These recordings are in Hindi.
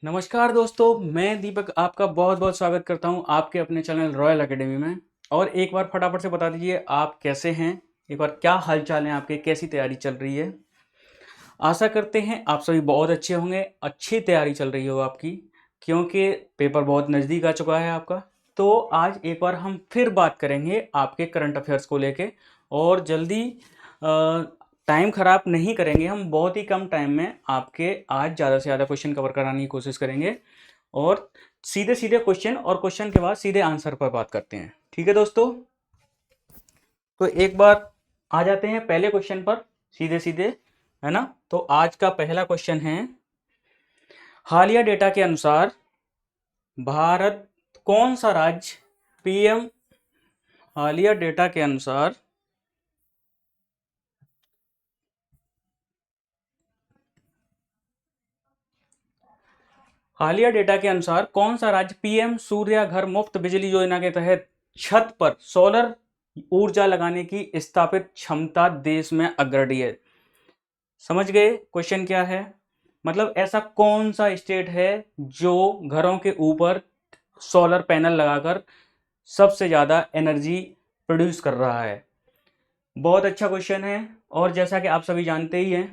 नमस्कार दोस्तों, मैं दीपक आपका बहुत बहुत स्वागत करता हूं आपके अपने चैनल रॉयल एकेडमी में। और एक बार फटाफट से बता दीजिए आप कैसे हैं। एक बार क्या हाल चाल है आपके, कैसी तैयारी चल रही है। आशा करते हैं आप सभी बहुत अच्छे होंगे, अच्छी तैयारी चल रही हो आपकी, क्योंकि पेपर बहुत नज़दीक आ चुका है आपका। तो आज एक बार हम फिर बात करेंगे आपके करंट अफेयर्स को लेके, और जल्दी टाइम ख़राब नहीं करेंगे। हम बहुत ही कम टाइम में आपके आज ज़्यादा से ज़्यादा क्वेश्चन कवर कराने की कोशिश करेंगे, और सीधे सीधे क्वेश्चन और क्वेश्चन के बाद सीधे आंसर पर बात करते हैं। ठीक है दोस्तों, तो एक बार आ जाते हैं पहले क्वेश्चन पर सीधे सीधे, है ना। तो आज का पहला क्वेश्चन है, हालिया डेटा के अनुसार भारत कौन सा राज्य पीएम, हालिया डेटा के अनुसार हालिया डेटा के अनुसार कौन सा राज्य पीएम सूर्या घर मुफ्त बिजली योजना के तहत छत पर सोलर ऊर्जा लगाने की स्थापित क्षमता देश में अग्रणी है। समझ गए क्वेश्चन क्या है। मतलब ऐसा कौन सा स्टेट है जो घरों के ऊपर सोलर पैनल लगाकर सबसे ज़्यादा एनर्जी प्रोड्यूस कर रहा है। बहुत अच्छा क्वेश्चन है। और जैसा कि आप सभी जानते ही हैं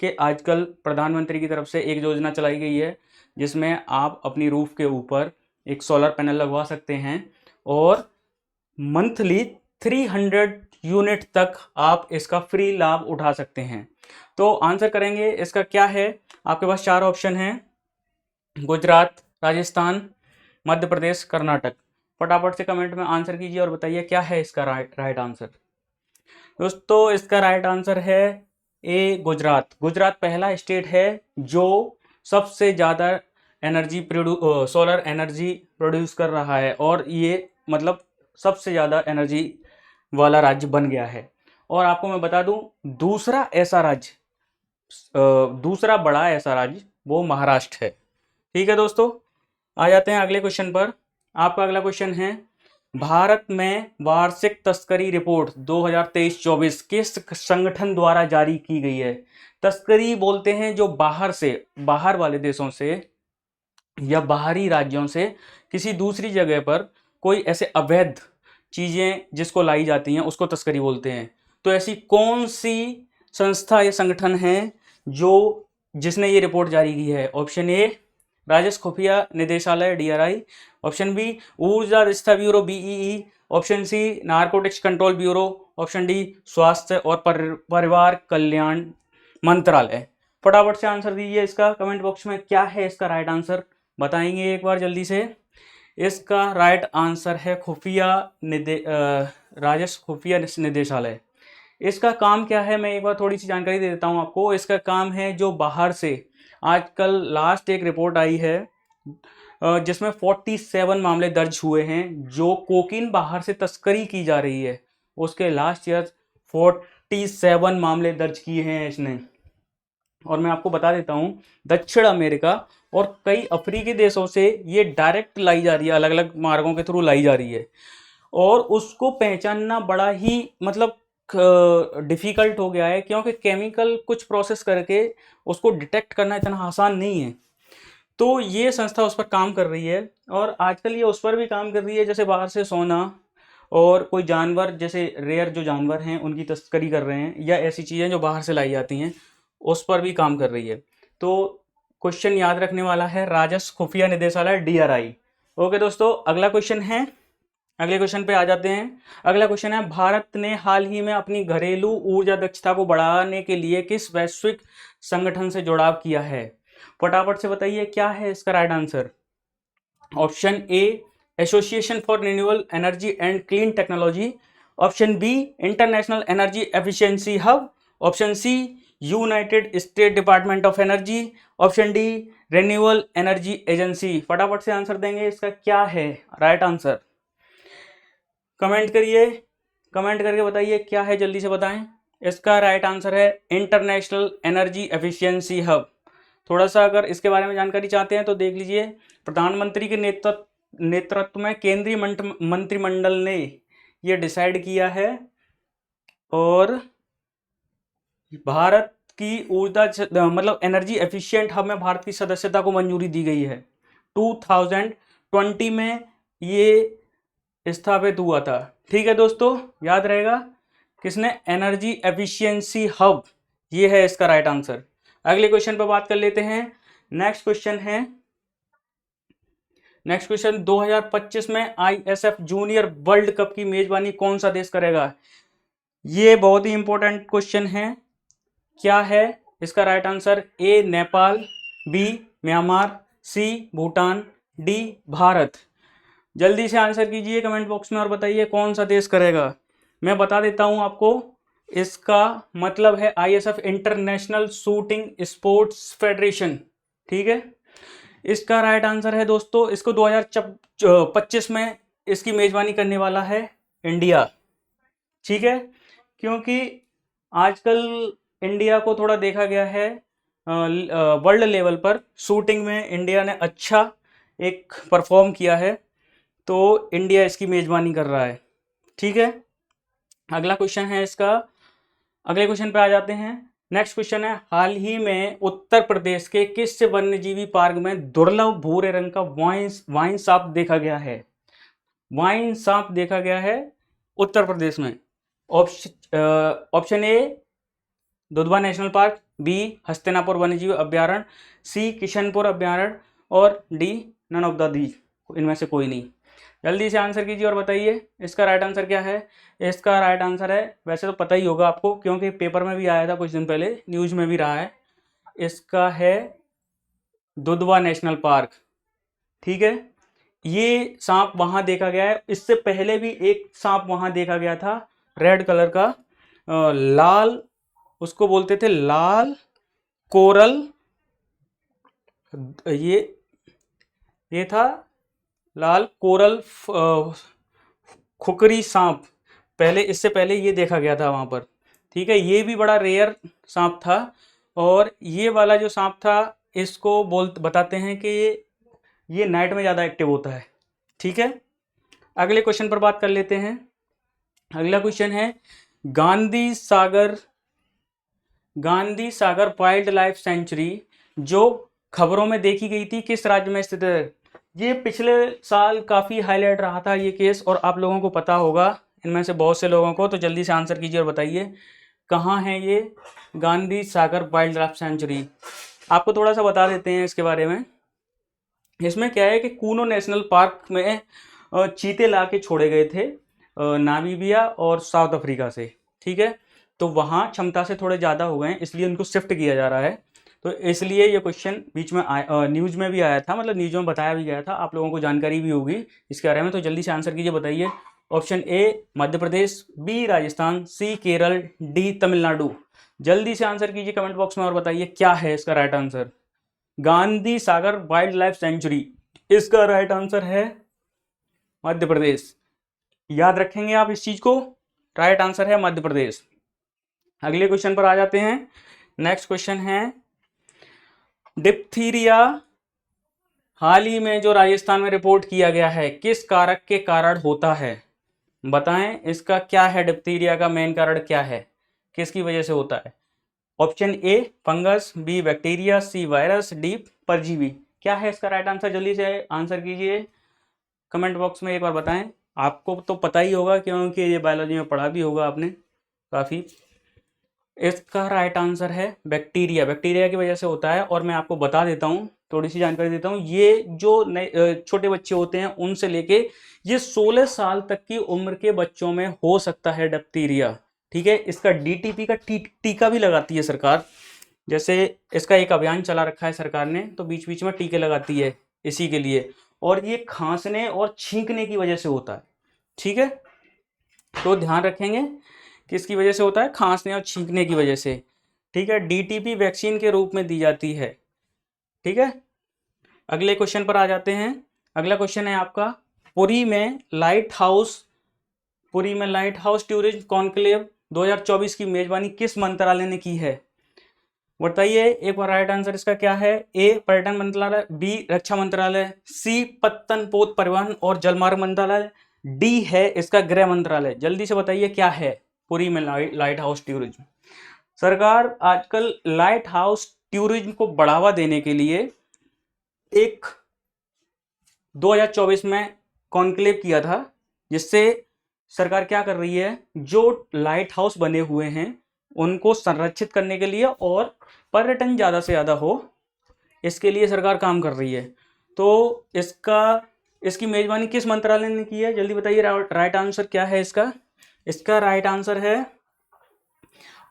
कि आजकल प्रधानमंत्री की तरफ से एक योजना चलाई गई है, जिसमें आप अपनी रूफ के ऊपर एक सोलर पैनल लगवा सकते हैं, और मंथली 300 यूनिट तक आप इसका फ्री लाभ उठा सकते हैं। तो आंसर करेंगे इसका क्या है। आपके पास चार ऑप्शन हैं, गुजरात, राजस्थान, मध्य प्रदेश, कर्नाटक। फटाफट से कमेंट में आंसर कीजिए और बताइए क्या है इसका राइट आंसर। दोस्तों इसका राइट आंसर है ए, गुजरात। गुजरात पहला स्टेट है जो सबसे ज़्यादा सोलर एनर्जी प्रोड्यूस कर रहा है, और ये मतलब सबसे ज़्यादा एनर्जी वाला राज्य बन गया है। और आपको मैं बता दूं, दूसरा ऐसा राज्य, दूसरा बड़ा ऐसा राज्य वो महाराष्ट्र है। ठीक है दोस्तों, आ जाते हैं अगले क्वेश्चन पर। आपका अगला क्वेश्चन है, भारत में वार्षिक तस्करी रिपोर्ट 2023-24 किस संगठन द्वारा जारी की गई है। तस्करी बोलते हैं जो बाहर से, बाहर वाले देशों से या बाहरी राज्यों से किसी दूसरी जगह पर कोई ऐसे अवैध चीज़ें जिसको लाई जाती हैं उसको तस्करी बोलते हैं। तो ऐसी कौन सी संस्था या संगठन है जो जिसने ये रिपोर्ट जारी की है। ऑप्शन ए, राजस्व खुफिया निदेशालय डीआरआई। ऑप्शन बी, ऊर्जा दक्षता Bureau BEE. Option C, Narcotics Control Bureau. Option D, स्वास्थ्य और परिवार कल्याण मंत्रालय। फटाफट से आंसर दीजिए इसका कमेंट बॉक्स में, क्या है इसका राइट आंसर, बताएंगे एक बार जल्दी से। इसका राइट आंसर है राजस्व खुफिया निदेशालय। इसका काम क्या है, मैं एक बार थोड़ी सी जानकारी दे देता हूँ आपको। इसका काम है जो बाहर से, आजकल लास्ट एक रिपोर्ट आई है जिसमें 47 मामले दर्ज हुए हैं जो कोकीन बाहर से तस्करी की जा रही है। उसके लास्ट ईयर 47 मामले दर्ज किए हैं इसने। और मैं आपको बता देता हूँ, दक्षिण अमेरिका और कई अफ्रीकी देशों से ये डायरेक्ट लाई जा रही है, अलग अलग मार्गों के थ्रू लाई जा रही है। और उसको पहचानना बड़ा ही मतलब डिफ़िकल्ट हो गया है, क्योंकि केमिकल कुछ प्रोसेस करके उसको डिटेक्ट करना इतना आसान नहीं है। तो ये संस्था उस पर काम कर रही है, और आजकल ये उस पर भी काम कर रही है जैसे बाहर से सोना और कोई जानवर, जैसे रेयर जो जानवर हैं उनकी तस्करी कर रहे हैं, या ऐसी चीज़ें जो बाहर से लाई जाती हैं उस पर भी काम कर रही है। तो क्वेश्चन याद रखने वाला है, राजस्व खुफिया निदेशालय डीआरआई। ओके दोस्तों, अगला क्वेश्चन है, अगले क्वेश्चन पे आ जाते हैं। अगला क्वेश्चन है, भारत ने हाल ही में अपनी घरेलू ऊर्जा दक्षता को बढ़ाने के लिए किस वैश्विक संगठन से जुड़ाव किया है। फटाफट से बताइए क्या है इसका right answer. Option A, Association for Renewable Energy and Clean Technology. Option B, International Energy Efficiency Hub. Option C, United State Department of Energy. Option D, Renewable Energy Agency. फटाफट से आंसर देंगे इसका क्या है राइट आंसर, कमेंट करिए, कमेंट करके बताइए क्या है, जल्दी से बताएं। इसका राइट आंसर है इंटरनेशनल एनर्जी एफिशिएंसी हब। थोड़ा सा अगर इसके बारे में जानकारी चाहते हैं तो देख लीजिए, प्रधानमंत्री के नेतृत्व में केंद्रीय मंत्रिमंडल ने ये डिसाइड किया है, और भारत की ऊर्जा मतलब एनर्जी एफिशिएंट हब में भारत की सदस्यता को मंजूरी दी गई है। 2020 में ये स्थापित हुआ था। ठीक है दोस्तों, याद रहेगा किसने, एनर्जी एफिशिएंसी हब, ये है इसका राइट आंसर। अगले क्वेश्चन पर बात कर लेते हैं। नेक्स्ट क्वेश्चन 2025 में आईएसएफ जूनियर वर्ल्ड कप की मेजबानी कौन सा देश करेगा? ये बहुत ही इंपॉर्टेंट क्वेश्चन है। क्या है इसका राइट आंसर? ए नेपाल, बी म्यांमार, सी भूटान, डी भारत। जल्दी से आंसर कीजिए कमेंट बॉक्स में और बताइए कौन सा देश करेगा। मैं बता देता हूं आपको, इसका मतलब है ISF international shooting sports federation. ठीक है, इसका राइट आंसर है दोस्तों, इसको 2025 में इसकी मेजबानी करने वाला है इंडिया। ठीक है, क्योंकि आजकल इंडिया को थोड़ा देखा गया है वर्ल्ड लेवल पर शूटिंग में इंडिया ने अच्छा एक परफॉर्म किया है, तो इंडिया इसकी मेजबानी कर रहा है। ठीक है, अगला क्वेश्चन है इसका, अगले क्वेश्चन पे आ जाते हैं। नेक्स्ट क्वेश्चन है, हाल ही में उत्तर प्रदेश के किस वन्यजीवी पार्क में दुर्लभ भूरे रंग का वाइन सांप देखा गया है? वाइन सांप देखा गया है उत्तर प्रदेश में। Option A Dudhwa National Park, B Hastinapur वन्यजीव अभ्यारण्य, सी किशनपुर अभ्यारण्य और डी नन ऑफ द दीज, इनमें से कोई नहीं। जल्दी से आंसर कीजिए और बताइए इसका राइट आंसर क्या है। इसका राइट आंसर है, वैसे तो पता ही होगा आपको क्योंकि पेपर में भी आया था कुछ दिन पहले, न्यूज में भी रहा है, इसका है दुधवा नेशनल पार्क। ठीक है, ये सांप वहां देखा गया है। इससे पहले भी एक सांप वहां देखा गया था, रेड कलर का, लाल, उसको बोलते थे लाल कोरल, ये था लाल कोरल खुकरी सांप, पहले, इससे पहले ये देखा गया था वहां पर। ठीक है, ये भी बड़ा रेयर सांप था, और ये वाला जो सांप था इसको बताते हैं कि ये नाइट में ज़्यादा एक्टिव होता है। ठीक है, अगले क्वेश्चन पर बात कर लेते हैं। अगला क्वेश्चन है, Gandhi Sagar wild life sanctuary जो खबरों में देखी गई थी किस राज्य में स्थित है? ये पिछले साल काफ़ी हाईलाइट रहा था ये केस, और आप लोगों को पता होगा इनमें से बहुत से लोगों को, तो जल्दी से आंसर कीजिए और बताइए कहाँ है ये Gandhi Sagar wild life sanctuary. आपको थोड़ा सा बता देते हैं इसके बारे में। इसमें क्या है कि कूनो नेशनल पार्क में चीते ला के छोड़े गए थे नामीबिया और साउथ अफ्रीका से। ठीक है, तो वहाँ क्षमता से थोड़े ज़्यादा हो गए हैं, इसलिए उनको शिफ्ट किया जा रहा है। तो इसलिए ये क्वेश्चन बीच में न्यूज़ में भी आया था, मतलब न्यूज़ में बताया भी गया था, आप लोगों को जानकारी भी होगी इसके बारे में। तो जल्दी से आंसर कीजिए, बताइए। Option A Madhya Pradesh, B Rajasthan, C Kerala, D Tamil Nadu. जल्दी से आंसर कीजिए कमेंट बॉक्स में और बताइए क्या है इसका right answer. Gandhi Sagar wild life sanctuary, इसका राइट आंसर है मध्य प्रदेश। याद रखेंगे आप इस चीज को, राइट आंसर है मध्य प्रदेश। अगले क्वेश्चन पर आ जाते हैं। नेक्स्ट क्वेश्चन है, डिप्थीरिया हाल ही में जो राजस्थान में रिपोर्ट किया गया है किस कारक के कारण होता है? बताएं इसका क्या है, डिप्थीरिया का मेन कारण क्या है, किसकी वजह से होता है? Option A fungus, B bacteria, C virus, D परजीवी। क्या है इसका राइट आंसर? जल्दी से आंसर कीजिए कमेंट बॉक्स में, एक बार बताएं। आपको तो पता ही होगा क्योंकि ये बायोलॉजी में पढ़ा भी होगा आपने काफ़ी। इसका राइट आंसर है बैक्टीरिया। बैक्टीरिया की वजह से होता है, और मैं आपको बता देता हूँ, थोड़ी सी जानकारी देता हूँ। ये जो नए छोटे बच्चे होते हैं उनसे लेके ये 16 साल तक की उम्र के बच्चों में हो सकता है डिप्थीरिया। ठीक है, इसका डीटीपी का टीका भी लगाती है सरकार, जैसे इसका एक अभियान चला रखा है सरकार ने, तो बीच बीच में टीके लगाती है इसी के लिए, और ये खांसने और छींकने की वजह से होता है। ठीक है, तो ध्यान रखेंगे किसकी वजह से होता है, खांसने और छींकने की वजह से। ठीक है, डीटीपी वैक्सीन के रूप में दी जाती है। ठीक है, अगले क्वेश्चन पर आ जाते हैं। अगला क्वेश्चन है आपका, पुरी में लाइट हाउस टूरिज्म कॉन्क्लेव 2024 की मेजबानी किस मंत्रालय ने की है? बताइए एक बार राइट आंसर इसका क्या है। ए पर्यटन मंत्रालय, बी रक्षा मंत्रालय, सी पत्तन पोत परिवहन और जलमार्ग मंत्रालय, डी है इसका गृह मंत्रालय। जल्दी से बताइए क्या है पुरी में लाइट हाउस टूरिज्म। सरकार आजकल लाइट हाउस टूरिज्म को बढ़ावा देने के लिए एक 2024 में कॉन्क्लेव किया था, जिससे सरकार क्या कर रही है, जो लाइट हाउस बने हुए हैं उनको संरक्षित करने के लिए और पर्यटन ज़्यादा से ज़्यादा हो, इसके लिए सरकार काम कर रही है। तो इसकी मेजबानी किस मंत्रालय ने की है, जल्दी बताइए। राइट आंसर क्या है इसका? इसका राइट आंसर है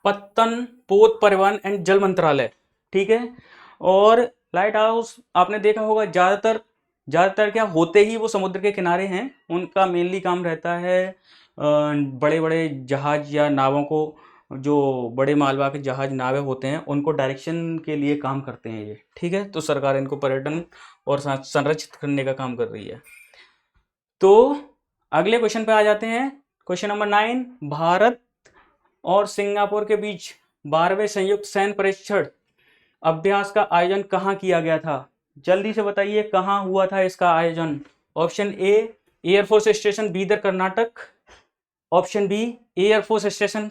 पत्तन, पोत, परिवहन एंड जल मंत्रालय। ठीक है। और लाइट हाउस आपने देखा होगा ज़्यादातर क्या होते ही वो समुद्र के किनारे हैं। उनका मेनली काम रहता है बड़े बड़े जहाज या नावों को, जो बड़े मालवाहक जहाज नावें होते हैं उनको डायरेक्शन के लिए काम करते हैं ये। ठीक है। तो सरकार इनको पर्यटन और संरक्षित करने का काम कर रही है। तो अगले क्वेश्चन पे आ जाते हैं। क्वेश्चन नंबर 9, भारत और सिंगापुर के बीच 12वें संयुक्त सैन्य परीक्षण अभ्यास का आयोजन कहाँ किया गया था? जल्दी से बताइए कहाँ हुआ था इसका आयोजन। Option A air force station Bidar Karnataka, option B air force station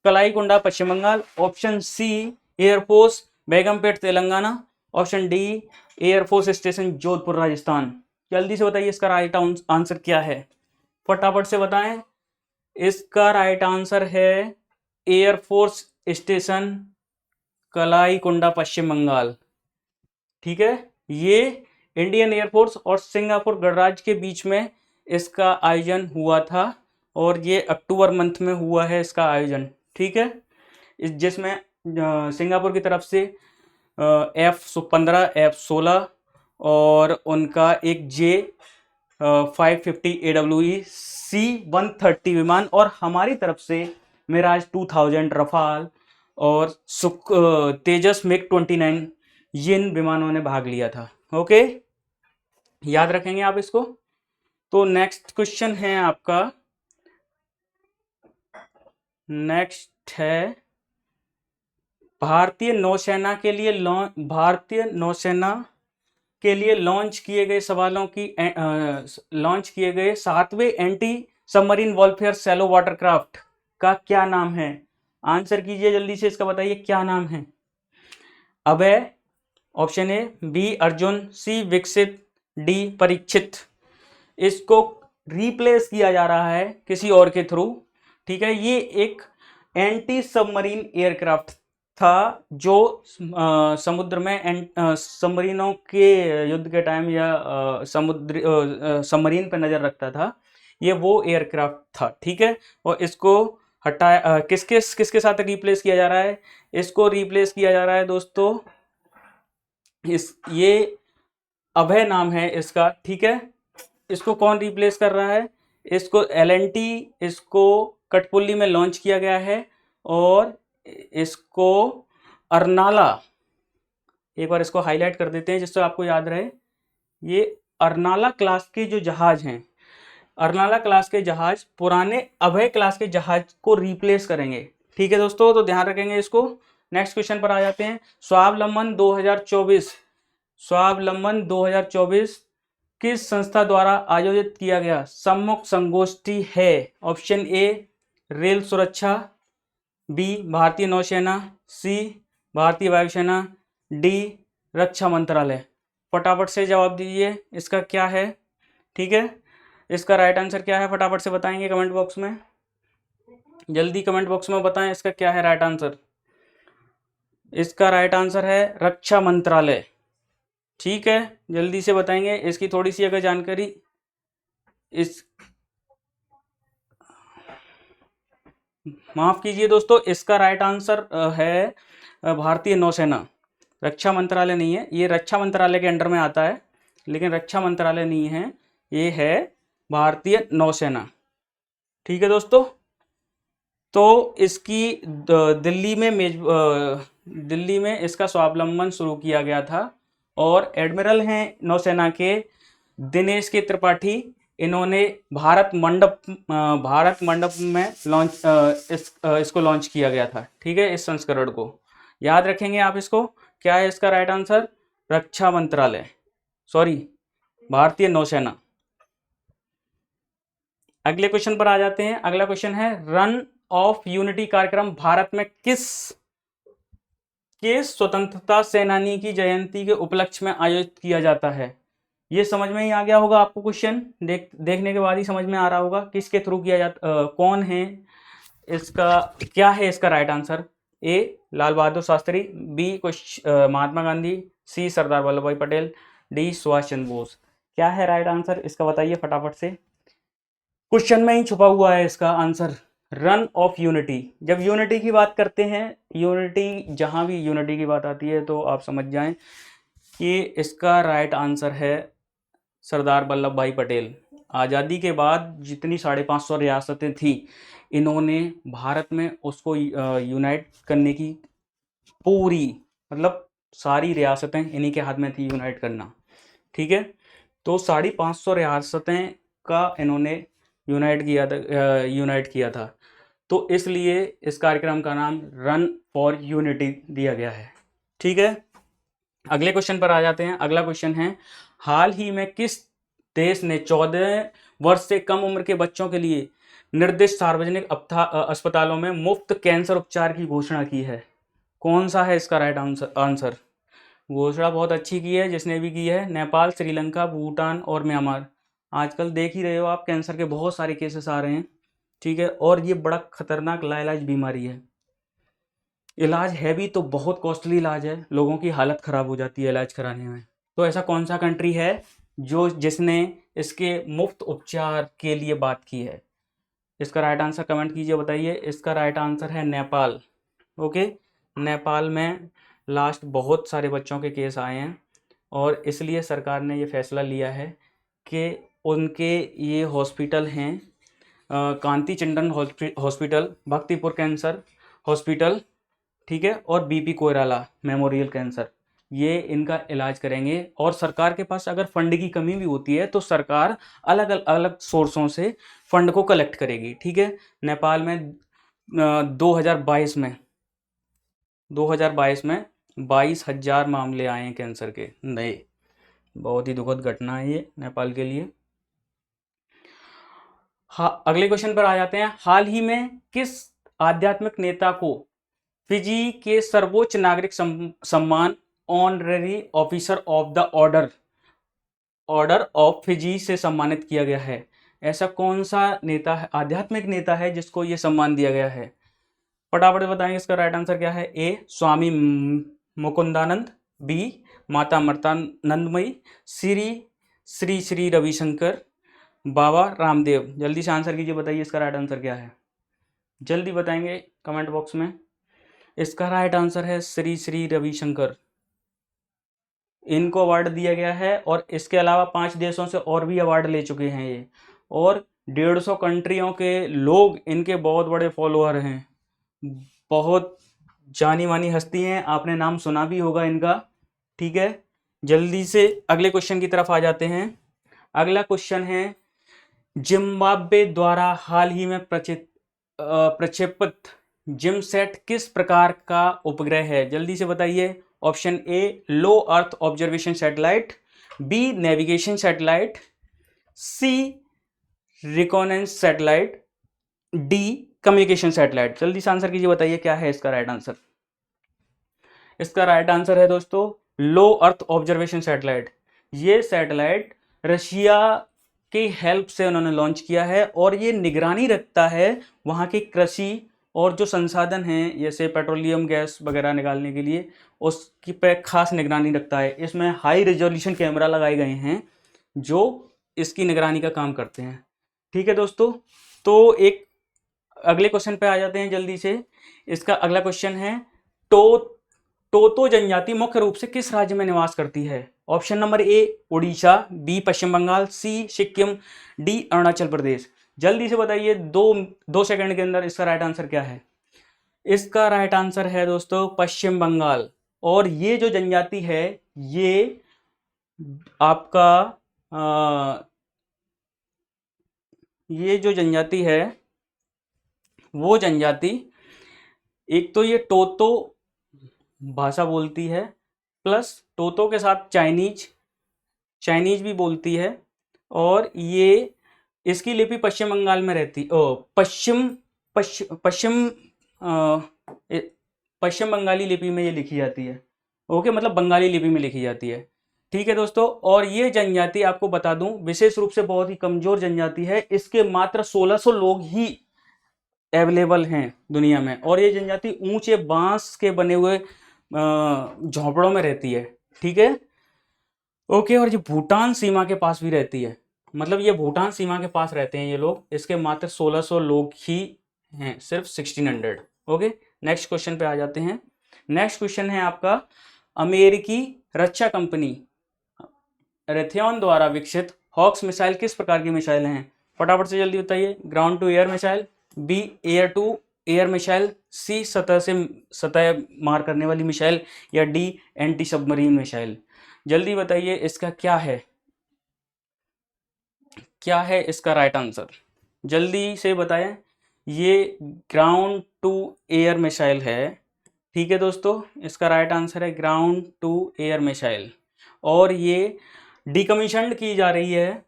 Kalaikunda Paschim Bengal, option C air force Begumpet Telangana, option D air force station Jodhpur Rajasthan. जल्दी से बताइए इसका राइट आंसर क्या है, फटाफट से बताएं। इसका राइट आंसर है एयरफोर्स स्टेशन कलाईकुंडा पश्चिम बंगाल। ठीक है। ये इंडियन एयरफोर्स और सिंगापुर गणराज्य के बीच में इसका आयोजन हुआ था और ये अक्टूबर मंथ में हुआ है इसका आयोजन। ठीक है। जिसमें सिंगापुर की तरफ से F-15, F-16 और उनका एक J-550 AWE C-130 विमान और हमारी तरफ से मिराज 2000 रफाल और तेजस MiG-29 जिन विमानों ने भाग लिया था। ओके, याद रखेंगे आप इसको। तो नेक्स्ट क्वेश्चन है आपका, नेक्स्ट है भारतीय नौसेना के लिए लॉन्च किए गए 7वें anti submarine warfare shallow watercraft का क्या नाम है? आंसर कीजिए जल्दी से, इसका बताइए क्या नाम है। अभय, ऑप्शन ए, बी अर्जुन, सी विकसित, डी परीक्षित। इसको रिप्लेस किया जा रहा है किसी और के थ्रू। ठीक है। ये एक एंटी सबमरीन एयरक्राफ्ट था जो समुद्र में सबमरीनों के युद्ध के टाइम या सबमरीन पर नजर रखता था। ये वो एयरक्राफ्ट था। ठीक है। और इसको हटाया किसके साथ रिप्लेस किया जा रहा है? इसको रिप्लेस किया जा रहा है दोस्तों, ये अभय नाम है इसका। ठीक है। इसको कौन रिप्लेस कर रहा है? इसको LNT इसको कठपुतली में लॉन्च किया गया है और इसको अर्नाला, एक बार इसको हाईलाइट कर देते हैं जिससे आपको याद रहे। ये अर्नाला क्लास के जो जहाज हैं, अर्नाला क्लास के जहाज पुराने अभय क्लास के जहाज को रिप्लेस करेंगे। ठीक है दोस्तों, तो ध्यान रखेंगे इसको। नेक्स्ट क्वेश्चन पर आ जाते हैं। स्वावलंबन 2024 किस संस्था द्वारा आयोजित किया गया सम्मुख संगोष्ठी है? ऑप्शन ए रेल सुरक्षा, बी भारतीय नौसेना, सी भारतीय वायुसेना, डी रक्षा मंत्रालय। फटाफट से जवाब दीजिए इसका क्या है। ठीक है। इसका राइट आंसर क्या है, फटाफट से बताएंगे कमेंट बॉक्स में। जल्दी कमेंट बॉक्स में बताएं इसका क्या है राइट आंसर। इसका राइट आंसर है रक्षा मंत्रालय। ठीक है, जल्दी से बताएंगे। इसकी थोड़ी सी अगर जानकारी माफ कीजिए दोस्तों, इसका राइट आंसर है भारतीय नौसेना। रक्षा मंत्रालय नहीं है, ये रक्षा मंत्रालय के अंडर में आता है लेकिन रक्षा मंत्रालय नहीं है, ये है भारतीय नौसेना। ठीक है दोस्तों। तो इसकी दिल्ली में इसका स्वावलंबन शुरू किया गया था और एडमिरल हैं नौसेना के दिनेश के त्रिपाठी, इन्होंने भारत मंडप में इसको लॉन्च किया गया था। ठीक है। इस संस्करण को याद रखेंगे आप इसको। क्या है इसका राइट आंसर? रक्षा मंत्रालय, सॉरी भारतीय नौसेना। अगले क्वेश्चन पर आ जाते हैं। अगला क्वेश्चन है रन ऑफ यूनिटी कार्यक्रम भारत में किस स्वतंत्रता सेनानी की जयंती के उपलक्ष्य में आयोजित किया जाता है? ये समझ में ही आ गया होगा आपको, क्वेश्चन देखने के बाद ही समझ में आ रहा होगा किसके थ्रू किया जाता, कौन है इसका, क्या है इसका राइट आंसर? ए लाल बहादुर शास्त्री, बी महात्मा गांधी, सी सरदार वल्लभ भाई पटेल, डी सुभाष चंद्र बोस। क्या है राइट आंसर इसका बताइए फटाफट से, क्वेश्चन में ही छुपा हुआ है इसका आंसर, रन ऑफ यूनिटी। जब यूनिटी की बात करते हैं, यूनिटी जहां भी यूनिटी की बात आती है तो आप समझ जाएं कि इसका राइट आंसर है सरदार वल्लभ भाई पटेल। आज़ादी के बाद जितनी 550 रियासतें थी, इन्होंने भारत में उसको यूनाइट करने की पूरी, मतलब सारी रियासतें इन्हीं के हाथ में थी यूनाइट करना, ठीक है। तो 550 रियासतें का इन्होंने यूनाइट किया था, तो इसलिए इस कार्यक्रम का नाम रन फॉर यूनिटी दिया गया है, ठीक है। अगले क्वेश्चन पर आ जाते हैं। अगला क्वेश्चन है, हाल ही में किस देश ने 14 वर्ष से कम उम्र के बच्चों के लिए निर्दिष्ट सार्वजनिक अस्पतालों में मुफ्त कैंसर उपचार की घोषणा की है? कौन सा है इसका राइट आंसर? घोषणा बहुत अच्छी की है जिसने भी की है, नेपाल, श्रीलंका, भूटान और म्यांमार। आजकल देख ही रहे हो आप, कैंसर के बहुत सारे केसेस आ रहे हैं, ठीक है, और ये बड़ा खतरनाक लाइलाज बीमारी है। इलाज है भी तो बहुत कॉस्टली इलाज है, लोगों की हालत ख़राब हो जाती है इलाज कराने में। तो ऐसा कौन सा कंट्री है जिसने इसके मुफ्त उपचार के लिए बात की है? इसका राइट आंसर कमेंट कीजिए, बताइए। इसका राइट आंसर है नेपाल। ओके, नेपाल में लास्ट बहुत सारे बच्चों के केस आए हैं और इसलिए सरकार ने ये फैसला लिया है कि उनके ये हॉस्पिटल हैं, कांति चिंतन हॉस्पिटल, भक्तिपुर कैंसर हॉस्पिटल, ठीक है, और बीपी कोइराला मेमोरियल कैंसर, ये इनका इलाज करेंगे। और सरकार के पास अगर फंड की कमी भी होती है तो सरकार अलग अलग सोर्सों से फंड को कलेक्ट करेगी, ठीक है। नेपाल में 2022 में 22,000 मामले आए हैं कैंसर के नए। बहुत ही दुखद घटना है ये नेपाल के लिए। हाँ, अगले क्वेश्चन पर आ जाते हैं। हाल ही में किस आध्यात्मिक नेता को फिजी के सर्वोच्च नागरिक सम्मान honorary officer of the order of Fiji से सम्मानित किया गया है? ऐसा कौन सा नेता है, आध्यात्मिक नेता है, जिसको ये सम्मान दिया गया है? फटाफट बताएंगे इसका राइट आंसर क्या है। ए स्वामी मुकुंदानंद, बी माता अमृतानंदमयी, श्री श्री रविशंकर, बाबा रामदेव। जल्दी से आंसर कीजिए, बताइए इसका राइट आंसर क्या है, जल्दी बताएंगे कमेंट बॉक्स में। इसका राइट आंसर है श्री श्री रविशंकर। इनको अवार्ड दिया गया है और इसके अलावा 5 देशों से और भी अवार्ड ले चुके हैं ये, और 150 कंट्रियों के लोग इनके बहुत बड़े फॉलोअर हैं। बहुत जानी मानी हस्ती हैं, आपने नाम सुना भी होगा इनका, ठीक है। जल्दी से अगले क्वेश्चन की तरफ आ जाते हैं। अगला क्वेश्चन है, जिम्बाब्वे द्वारा हाल ही में प्रक्षेपित जिमसैट किस प्रकार का उपग्रह है? जल्दी से बताइए। Option A low earth observation satellite, B navigation satellite, C reconnaissance satellite, D communication satellite. जल्दी से आंसर कीजिए, बताइए क्या है इसका राइट आंसर। इसका राइट आंसर है दोस्तों लो अर्थ ऑब्जर्वेशन सैटेलाइट। ये सैटेलाइट रशिया की हेल्प से उन्होंने लॉन्च किया है और ये निगरानी रखता है वहाँ की कृषि और जो संसाधन हैं, जैसे पेट्रोलियम गैस वगैरह निकालने के लिए, उसकी पे खास निगरानी रखता है। इसमें हाई रेजोल्यूशन कैमरा लगाए गए हैं जो इसकी निगरानी का काम करते हैं, ठीक है दोस्तों। तो एक अगले क्वेश्चन पे आ जाते हैं जल्दी से। इसका अगला क्वेश्चन है, टोतो जनजाति मुख्य रूप से किस राज्य में निवास करती है? Option number A Orissa, B Paschim Bangal, C Sikkim, D Arunachal Pradesh. जल्दी से बताइए, दो सेकंड के अंदर इसका राइट आंसर क्या है। इसका राइट आंसर है दोस्तों पश्चिम बंगाल। और ये जो जनजाति है, ये आपका ये जो जनजाति है, वो जनजाति एक तो ये टोतो भाषा बोलती है, प्लस टोतो के साथ चाइनीज भी बोलती है, और ये इसकी लिपि पश्चिम बंगाल में रहती, पश्चिम पश्चिम पश्चिम बंगाली लिपि में ये लिखी जाती है। ओके, मतलब बंगाली लिपि में लिखी जाती है। ठीक है दोस्तों, और ये जनजाति आपको बता दूं विशेष रूप से बहुत ही कमजोर जनजाति है। इसके मात्र 1600 लोग ही अवेलेबल हैं दुनिया में, और ये जनजाति ऊंचे बांस के बने हुए झोंपड़ों में रहती है। ठीक है, ओके, और ये भूटान सीमा के पास भी रहती है, मतलब ये भूटान सीमा के पास रहते हैं ये लोग। इसके मात्र 1600 लोग ही हैं, सिर्फ 1600। ओके, नेक्स्ट क्वेश्चन पे आ जाते हैं। नेक्स्ट क्वेश्चन है आपका, अमेरिकी रक्षा कंपनी रेथेन द्वारा विकसित हॉक्स मिसाइल किस प्रकार की मिसाइल हैं? फटाफट से जल्दी बताइए। Ground to air missile, B air to air missile, C सतह से सतह मार करने वाली मिसाइल, या डी एंटी सबमरीन मिसाइल? जल्दी बताइए इसका क्या है, क्या है इसका राइट आंसर? जल्दी से बताएं। ये ग्राउंड टू एयर मिसाइल है। ठीक है दोस्तों, इसका राइट आंसर है ग्राउंड टू एयर मिसाइल, और ये डिकमीशन्ड की जा रही है।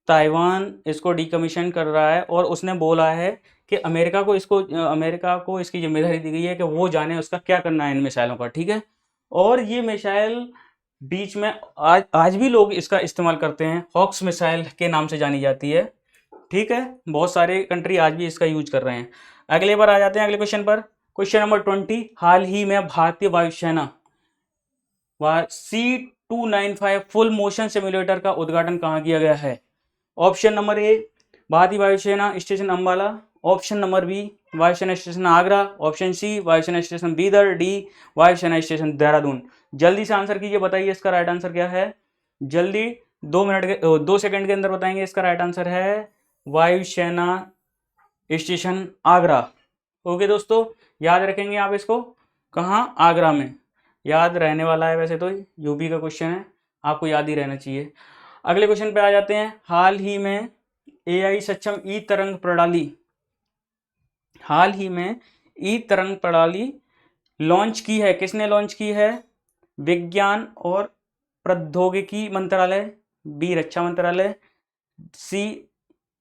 ताइवान इसको डिकमीशन कर रहा है, और उसने बोला है कि अमेरिका को इसकी जिम्मेदारी दी गई है कि वो जाने उसका क्या करना है इन मिसाइलों का। ठीक है, और ये मिसाइल बीच में आज भी लोग इसका इस्तेमाल करते हैं, हॉक्स मिसाइल के नाम से जानी जाती है। ठीक है, बहुत सारे कंट्री आज भी इसका यूज कर रहे हैं। अगले बार आ जाते हैं अगले क्वेश्चन पर। क्वेश्चन नंबर 20, हाल ही में भारतीय वायुसेना C295 फुल मोशन सिमुलेटर का उद्घाटन कहाँ किया गया है? ऑप्शन नंबर ए, भारतीय वायुसेना station Ambala, option number B, वायुसेना स्टेशन आगरा, ऑप्शन सी, वायुसेना स्टेशन बीदर, डी, वायुसेना स्टेशन देहरादून। जल्दी से आंसर कीजिए, बताइए इसका राइट आंसर क्या है। जल्दी 2 सेकंड के अंदर बताएंगे। इसका राइट आंसर है वायुसेना स्टेशन आगरा। ओके दोस्तों, याद रखेंगे आप इसको, कहाँ? आगरा में। याद रहने वाला है, वैसे तो यूपी का क्वेश्चन है, आपको याद ही रहना चाहिए। अगले क्वेश्चन पे आ जाते हैं। हाल ही में AI सक्षम ई तरंग प्रणाली लॉन्च की है। किसने लॉन्च की है? विज्ञान और प्रौद्योगिकी मंत्रालय, बी रक्षा मंत्रालय, सी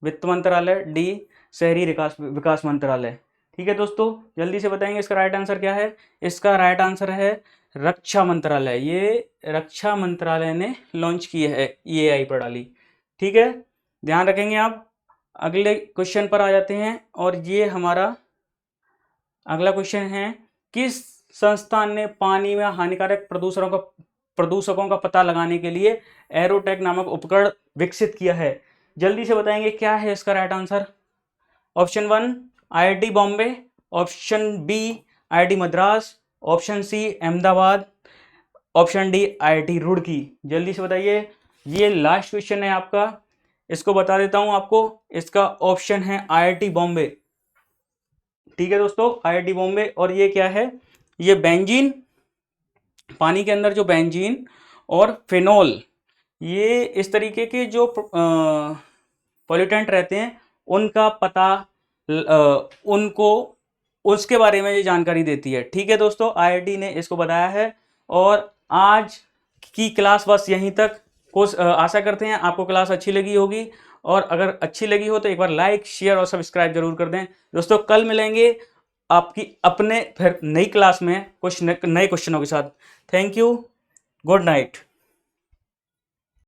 वित्त मंत्रालय, डी शहरी विकास मंत्रालय। ठीक है दोस्तों, जल्दी से बताएंगे इसका राइट आंसर क्या है। इसका राइट आंसर है रक्षा मंत्रालय। ये रक्षा मंत्रालय ने लॉन्च की है AI प्रणाली। ठीक है, ध्यान रखेंगे आप। अगले क्वेश्चन पर आ जाते हैं, और ये हमारा अगला क्वेश्चन है, किस संस्थान ने पानी में हानिकारक प्रदूषकों का पता लगाने के लिए एरोटैग नामक उपकरण विकसित किया है? जल्दी से बताएंगे क्या है इसका right answer. Option 1 IIT Bombay, option B IIT Madras, option C Ahmedabad, option D IIT Roorkee. जल्दी से बताइए। ये लास्ट क्वेश्चन है आपका, इसको बता देता हूं आपको। इसका ऑप्शन है IIT बॉम्बे। ठीक है दोस्तों, IIT बॉम्बे। और ये क्या है? ये बेंजीन, पानी के अंदर जो बेंजीन और फिनोल, ये इस तरीके के जो पॉल्यूटेंट रहते हैं, उनका पता उनको उसके बारे में ये जानकारी देती है। ठीक है दोस्तों, IIT ने इसको बताया है। और आज की क्लास बस यहीं तक। आशा करते हैं आपको क्लास अच्छी लगी होगी, और अगर अच्छी लगी हो तो एक बार लाइक, शेयर और सब्सक्राइब जरूर कर दें। दोस्तों, कल मिलेंगे आपकी अपने फिर नई क्लास में कुछ नए क्वेश्चनों के साथ। Thank you, good night.